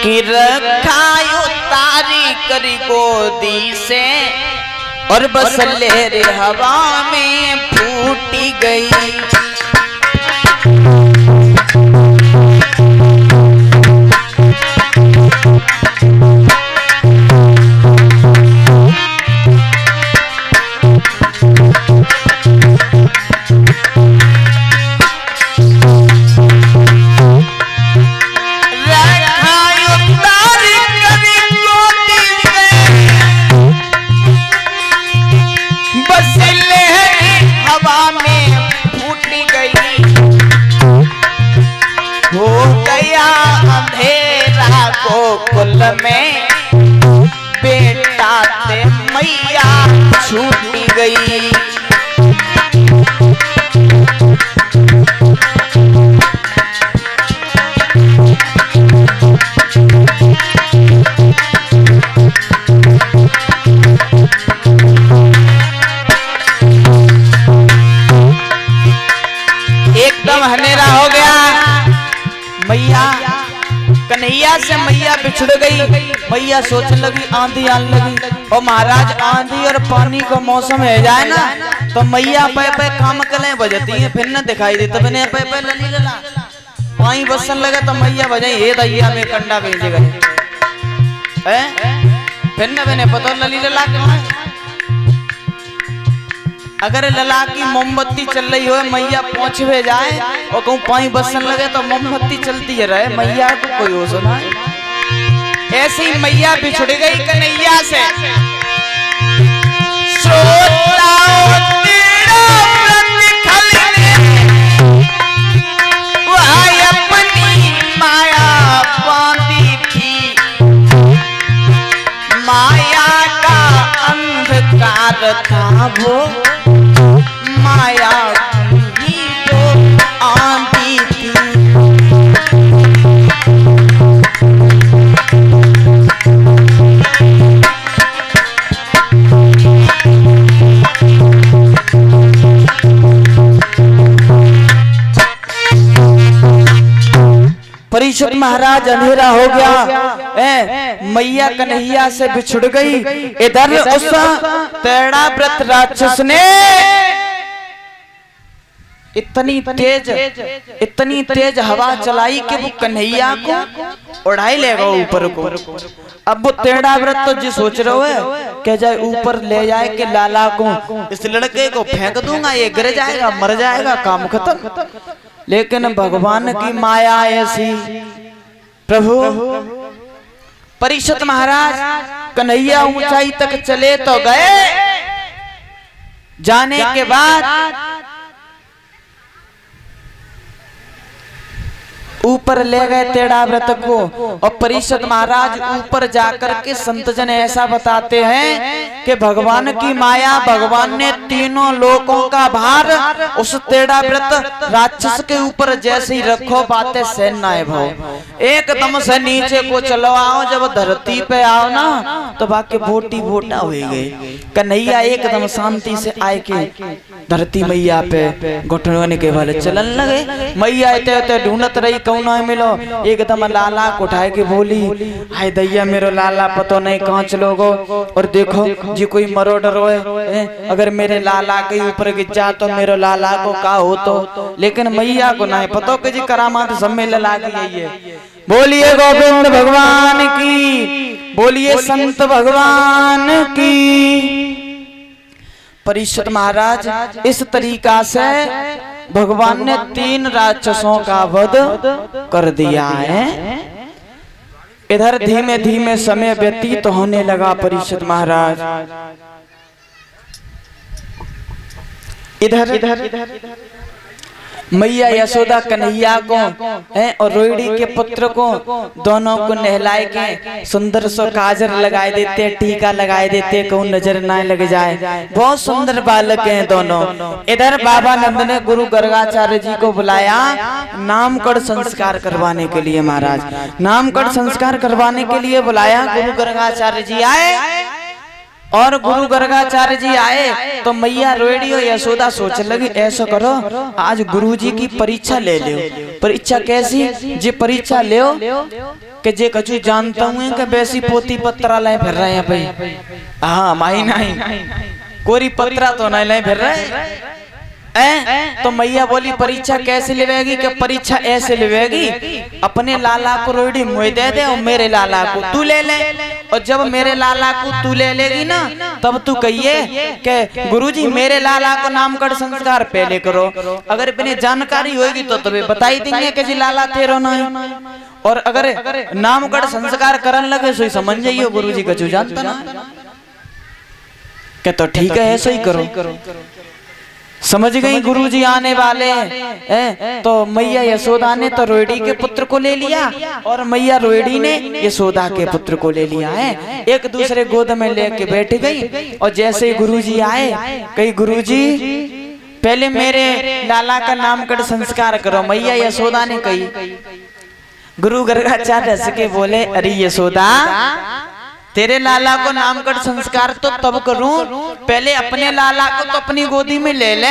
कि रखायो तारी करी गोदी से और बस लहर हवा में फूटी गई। गोकुल में बेटा ते मैया छूटी गई। एकदम हनेरा हो गया। मैया कन्हैया से मैया बिछड़ गई। मैया सोचने लगी आंधी आने लगी और महाराज आंधी और पानी का मौसम है जाए ना तो मैया पे पे काम कलें बजती है फिर न दिखाई देता बने पे पे लली लला पानी बसन लगा तो मैया बजाई हे दैया में कंडा भेज गए फिर न बने पता लली लला कहाँ है। अगर लला की मोमबत्ती चल रही हो मैया पहुंचवे जाए और कहूँ पानी बसन लगे तो मोमबत्ती चलती है रहे मैया को कोई हो सुना। ऐसी मैया बिछुड़ गई कन्हैया से। अपनी माया बांधी थी, माया का अंधकार था वो माया की तो आंधी थी। परीक्षित महाराज अंधेरा हो गया। मैया कन्हैया से बिछुड़ गई। इधर उस तेड़ा व्रत राक्षस ने इतनी तेज हवा चलाई कि वो कन्हैया को उड़ाई लेगा ऊपर को। अब वो तेड़ा व्रत तो जी सोच रहे हो कि जाए ऊपर ले जाए कि लाला को इस लड़के को फेंक दूंगा ये गिर जाएगा मर जाएगा काम खत्म। लेकिन भगवान की माया ऐसी। प्रभु परीक्षित महाराज कन्हैया ऊंचाई तक चले तो गए। जाने के बाद ऊपर ले गए तेड़ा व्रत को और परीक्षित महाराज ऊपर जाकर के संतजन ऐसा बताते हैं कि भगवान की माया भगवान ने तीनों लोकों का भार उस तेड़ा व्रत राक्षस के ऊपर जैसे ही रखो बातें सहन ना है भाव। एकदम से नीचे को चलो आओ जब धरती पे आओ ना तो बाकी बोटी बोटा हो गई। कन्हैया एकदम शांति से आए के धरती मैया पे घुटने के वाले चलन लगे। मैया इतने ढूंढत रही कौन मिलो। एकदम लाला को उठाए के बोली हाय दैया मेरो लाला पतो नहीं कहाँ चलोगो और देखो जी कोई मरो डरो है अगर मेरे लाला के ऊपर गिर जा तो मेरो लाला को का हो तो। लेकिन मैया को नहीं पतो कि जी करामात सब में लला गई है। बोलिए गोविंद भगवान की, बोलिए संत भगवान की। परीक्षित महाराज इस तरीका से भगवान ने 3 राक्षसों का वध कर दिया है। इधर धीमे धीमे समय व्यतीत होने लगा। परीक्षित महाराज इधर मैया यशोदा कन्हैया को और रोहिणी के पुत्र को दोनों को नहलाए के सुंदर सो काजर लगाए देते टीका लगाए देते को नजर ना लग जाए। बहुत सुंदर बालक हैं दोनों। इधर बाबा नंद ने गुरु गर्गाचार्य जी को बुलाया नामकरण संस्कार करवाने के लिए। महाराज नामकरण संस्कार करवाने के लिए बुलाया। गुरु गर्गाचार्य जी आए और गुरु गर्गाचार्य जी आए तो मैया रोड़ी और यशोदा सोच लगी ऐसा करो आज गुरु जी की परीक्षा ले लो। परीक्षा कैसी जे परीक्षा ले कि जे कछु जानता हूँ कि वैसी पोती पत्रा लाए फिर रहे हैं भाई। हाँ माही नहीं कोरी पत्रा तो नहीं लाए फिर रहे तो मैया बोली परीक्षा कैसे लेवेगी कि परीक्षा ऐसे लेवेगी अपने लाला को रोड़ी मुँह दे दे और मेरे लाला को तू ले ले और जब मेरे लाला को तू ले लेगी ना तब तू कहिए कि गुरुजी मेरे लाला को नामकरण संस्कार पहले करो। अगर इतनी जानकारी होगी तो तुम्हें बताई देंगे कि जी लाला तेरो ना और अगर नामकरण संस्कार करने लगे सो समझ जाइए गुरुजी कछु जानता ना क्या तो ठीक है ऐसा ही करो। समझ गई गुरुजी आने वाले हैं तो मैया यशोदा ने तो रोहिणी के पुत्र को ले लिया और मैया रोहिणी ने यशोदा के पुत्र को ले लिया है। एक दूसरे गोद में लेके बैठ गई और जैसे ही गुरुजी आए कही गुरुजी पहले मेरे लाला का नामकरण संस्कार करो। मैया यशोदा ने कही गुरु गर्गाचार्य हंस के बोले अरे यशोदा तेरे लाला को नामकरण संस्कार तो तब करूं पहले अपने लाला को तो अपनी गोदी में ले ले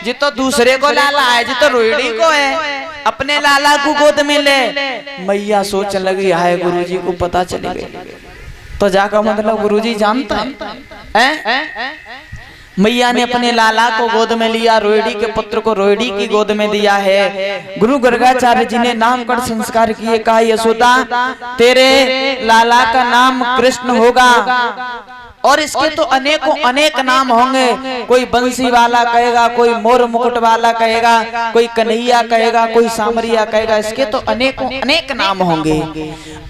जी तो दूसरे को लाला है जी तो रोहिणी को है अपने लाला को गोद में ले। मैया सोच लगी हाय गुरुजी को पता चली गई तो जाकर मतलब गुरुजी जानता है। मैया ने अपने लाला को गोद में लिया रोहिणी के पुत्र को रोहिणी की गोद में दिया है। गुरु गर्गाचार्य जी ने नामकरण संस्कार किए कहा यशोदा तेरे लाला का नाम कृष्ण होगा और इसके तो अनेकों अनेक नाम होंगे। कोई बंसी वाला कहेगा कोई मोर मुकुट वाला कहेगा कोई कन्हैया कहेगा कोई सामरिया कहेगा इसके तो अनेकों अनेक नाम होंगे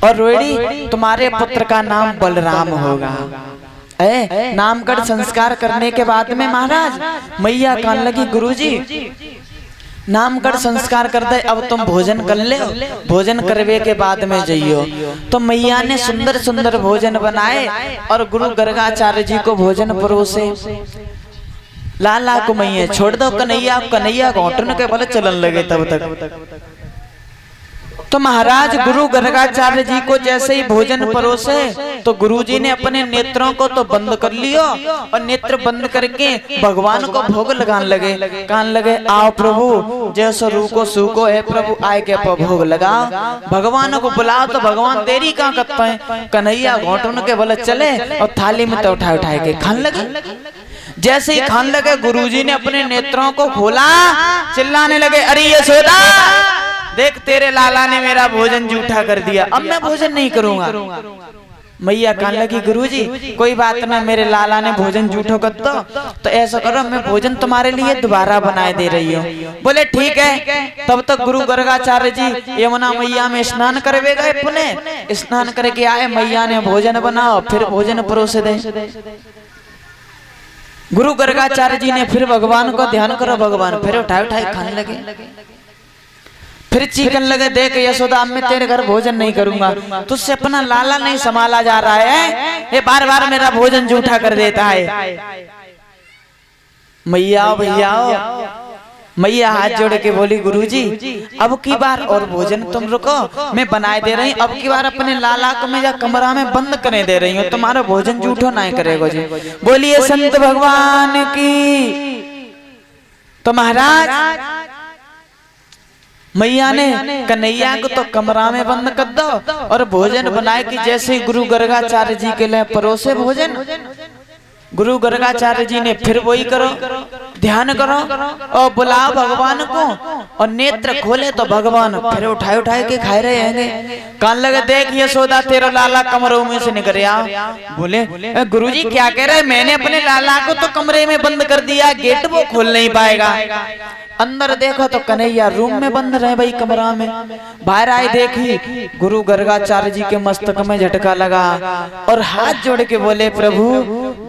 और रोहिणी तुम्हारे पुत्र का नाम बलराम होगा। नामकरण संस्कार करने के बाद में महाराज मैया कहने लगी गुरुजी नामकरण संस्कार कर दे अब तुम भोजन कर ले भोजन करवे के बाद में जाइयो। तो मैया ने सुंदर सुंदर भोजन बनाए और गुरु गर्गाचार्य जी को भोजन परोसे। लाला को मैया छोड़ दो कन्हैया घोटन के बल चलन लगे तब तक तो महाराज गुरु गर्गाचार्य जी को जैसे ही भोजन परोसे तो गुरुजी ने अपने नेत्रों को तो बंद कर लियो और नेत्र बंद करके भगवान को भोग लगाने लगे। कहने लगे आओ प्रभु जैसो रूको सूको है प्रभु आए के भोग लगाओ। भगवान को बुलाओ तो भगवान देरी कहाँ करते हैं। कन्हैया घोटन के बल चले और थाली में तो उठाए के खाने लगे। जैसे ही खाने लगे गुरुजी ने अपने नेत्रों को खोला चिल्लाने लगे अरे यशोदा देख तेरे लाला ने मेरा भोजन जूठा कर दिया अब मैं भोजन नहीं करूंगा। मैया कहने लगी गुरुजी कोई बात ना मेरे लाला ने भोजन जूठो कर दो तो ऐसा करो मैं भोजन तुम्हारे लिए दोबारा बनाए दे रही हूँ। बोले ठीक है। तब तक गुरु गर्गाचार्य जी यमुना मैया में स्नान करवे गए पुनः स्नान करके आए मैया ने भोजन बनाओ फिर भोजन परोसे दे। गुरु गर्गाचार्य जी ने फिर भगवान को ध्यान करो भगवान फिर उठाए खाने लगे। फिर चीखने लगे देख यशोदा मैं तेरे घर भोजन नहीं करूंगा तुझसे अपना लाला नहीं संभाला जा रहा है ये बार बार मेरा भोजन जूठा कर देता है। मैया हाथ जोड़ के बोली गुरुजी अब की बार और भोजन तुम रुको मैं बनाए दे रही अब की बार अपने लाला को मैं कमरा में बंद करने दे रही हूँ तुम्हारा भोजन जूठो नहीं करेगा जी। बोलिए संत भगवान की। तो महाराज मैया ने कन्हैया को तो कमरा में बंद कर दो और भोजन बनाए कि जैसे गुरु गर्गाचार्य जी के लिए परोसे भोजन गुरु गर्गाचार्य जी ने फिर वही करो ध्यान करो और बुलाओ भगवान को और नेत्र खोले तो भगवान फिर उठाए के खाए रहे हैं। कान लगे देख यशोदा तेरा लाला कमरों में से निकल रहा। बोले गुरुजी क्या कह रहे मैंने अपने लाला को तो कमरे में बंद कर दिया गेट वो खोल नहीं पाएगा। अंदर देखो तो कन्हैया रूम में बंद रहे भाई कमरा में। बाहर आए देखी गुरु गर्गाचार्य जी के मस्तक में झटका लगा और हाथ जोड़ के बोले प्रभु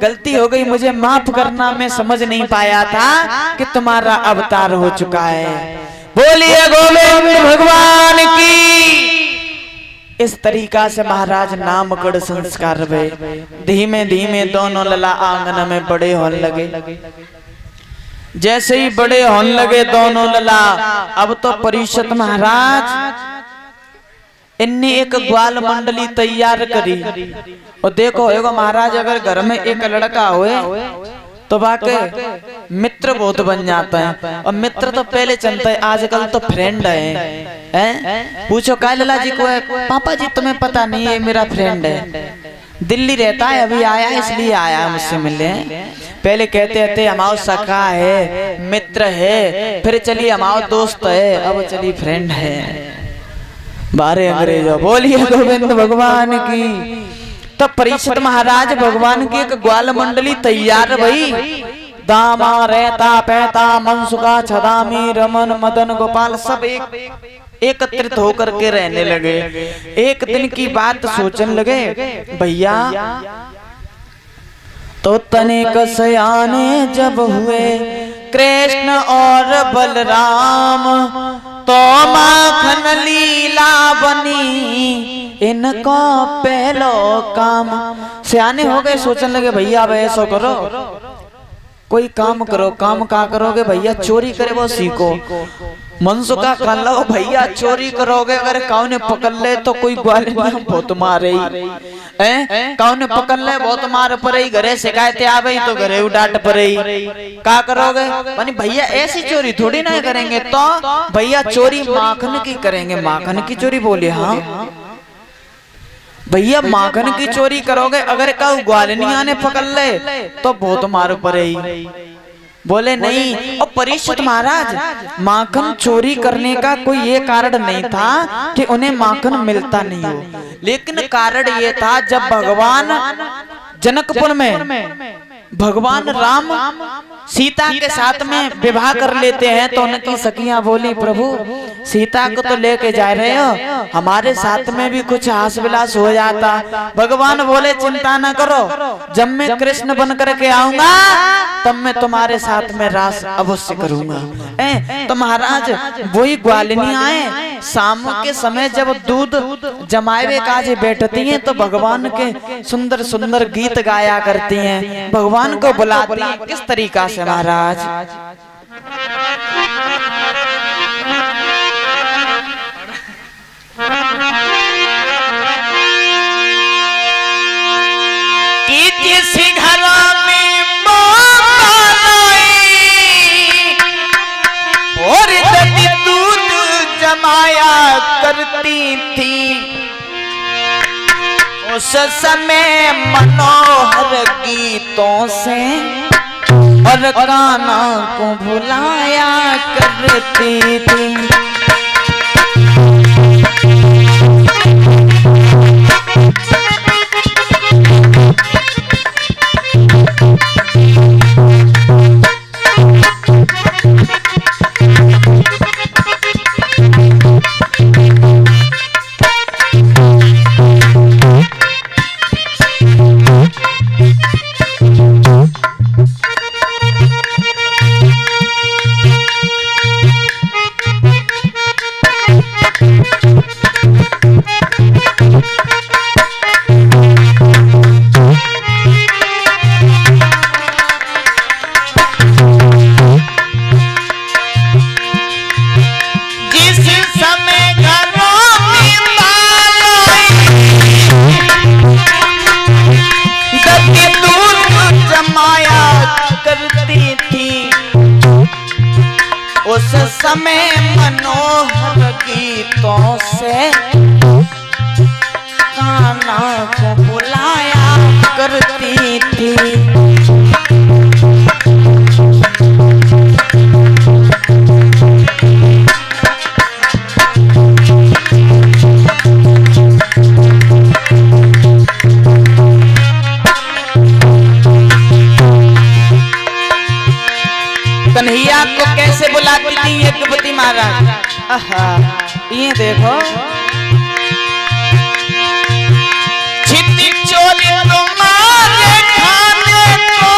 गलती हो गई मुझे माफ करना मैं समझ नहीं पाया था कि तुम्हारा अवतार हो चुका है। बोलिए गोविंद भगवान की। इस तरीका से महाराज नामकरण संस्कार हुए। धीमे धीमे दोनों लला आंगन में बड़े होने लगे। जैसे ही बड़े होने लगे दोनों लला अब तो परीक्षित महाराज इनने एक ग्वाल मंडली तैयार करी। और देखो एगो महाराज अगर घर में एक लड़का होए तो वाकई मित्र बहुत बन जाता है। और मित्र तो पहले चलता है, आजकल तो फ्रेंड है। पूछो कायला जी को है, पापा जी तुम्हें पता नहीं है मेरा फ्रेंड है, दिल्ली रहता है, अभी आया इसलिए आया मुझसे मिलने। पहले कहते थे हमारा सखा है, मित्र है, फिर चलिए हमारा दोस्त है, अब चलिए फ्रेंड है। बारे अंग्रेजों बोलिए गोविंद भगवान की। तो परीक्षित महाराज भगवान की एक ग्वाल मंडली तैयार भई। दामा रहता पैता मनसुखा छदामी रमन मदन गोपाल सब एकत्रित होकर के रहने लगे। एक दिन की बात सोचने लगे, भैया तो तनिक सयाने जब हुए कृष्ण और बलराम, तो माखन लीला बनी इनको पहलो काम। सियाने हो गए, सोचने लगे भैया अब ऐसा करो, कोई काम करो। काम का करोगे भैया? चोरी करे वो सीखो। मनसुखा कर लो भैया, चोरी करोगे अगर काऊ ने पकड़ ले तो कोई ग्वालियर बहुत मारे, काऊ ने पकड़ ले बहुत मार पड़े, घरे शिकायतें आ गई तो घरे डांट पड़े। क्या करोगे? मानी भैया ऐसी चोरी थोड़ी ना करेंगे, तो भैया चोरी माखन की करेंगे। माखन की चोरी? बोले हाँ भैया माखन की चोरी करोगे अगर काऊ ग्वालिनिया ने पकड़ ले तो बहुत मार पड़े। बोले नहीं। और परीक्षित महाराज माखन चोरी करने का कोई ये कारण नहीं था कि उन्हें माखन मिलता नहीं हो, लेकिन कारण ये था जब भगवान जनकपुर में भगवान राम सीता के साथ में विवाह कर लेते हैं तो उनकी सखियां बोली, प्रभु सीता को तो लेके जा रहे हो, हमारे साथ में भी कुछ हास विलास हो जाता। भगवान बोले चिंता न करो, जब मैं कृष्ण बन करके आऊंगा तब मैं तुम्हारे साथ में रास अवश्य करूंगा। तो महाराज वही ग्वालिनी आए, शाम के समय जब दूध जमावे काजे बैठती हैं तो भगवान के सुंदर सुंदर गीत गाया करती हैं, भगवान को बुलाती हैं। किस तरीका से महाराज? किसी घर में और दूध जमाया करती थी, उस समय मनोहर गीतों से और काना को भुलाया करती थी। उस समय मनोहर गीतों से काना को बुलाया करती थी। कन्हैया को कैसे बुलाती थी ये यज्ञपति महाराज? आहा, ये देखो छिटी चोली तुम्हारे खाने को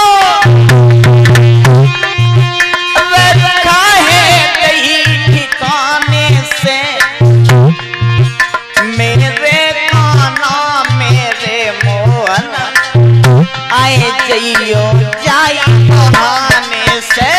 रखा है कहीं ठिकाने से, मेरे काना मेरे मोहन आए जइयो जाई बहाने से।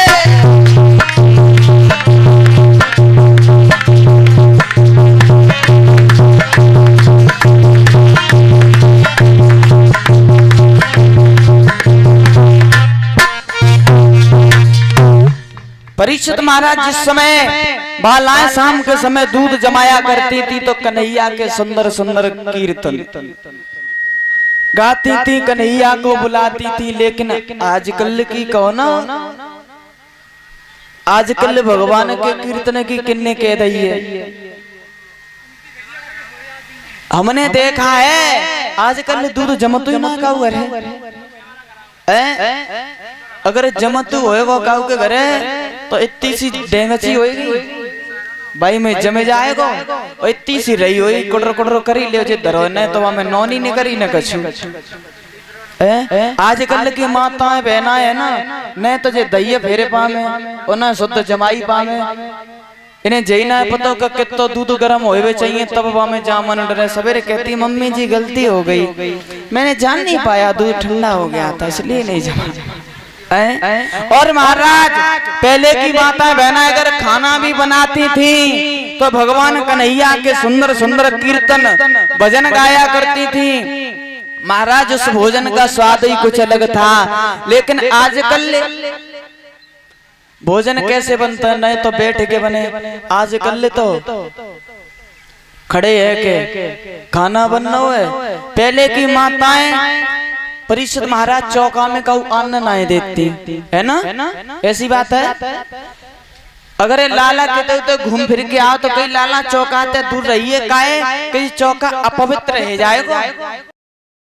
परीक्षित महाराज जिस समय बालाएं शाम के समय दूध जमाया करती थी तो कन्हैया के सुंदर सुंदर कीर्तन गाती थी, कन्हैया को बुलाती थी। लेकिन आजकल की कौन, आजकल भगवान के कीर्तन की किन्ने कह रही है। हमने देखा है आजकल दूध जमतु ही ना काऊ घर है। अगर जमतु होएगा काऊ के घरे तो इतनी सी डेंगची होएगी भाई में जमे जाएगा, और इतनी सी रही होई कुडर कुडर करी ले जे धरो न तो हमें नौनी नहीं करी न कछु। आजकल की माताएं बहना है ना, न तो जे दहिया फेरे पावे और न शुद्ध जमाई पावे। इन्हें जईना है पता का कितो दूध गर्म होवे चाहिए तब वामे जामन डरे। सवेरे कहती मम्मी जी गलती हो गई, मैंने जान नहीं पाया दूध ठंडा हो गया था इसलिए नहीं जमा। और महाराज पहले की माता बहना अगर खाना भी बनाती थी तो भगवान कन्हैया के सुंदर सुंदर कीर्तन भजन गाया करती थी। महाराज उस भोजन का स्वाद ही कुछ अलग था। लेकिन आजकल भोजन कैसे बनता है, नहीं तो बैठ के बने, आजकल तो खड़े है के खाना बनना है। पहले की माताएं परीक्षित महाराज चौका में कहू अन्न नहीं देती है ना, ऐसी बात है। अगर लाला कहते तो घूम फिर के आओ तो कई लाला चौका दूर रहिए काहे, कहीं चौका अपवित्र रह जाएगा।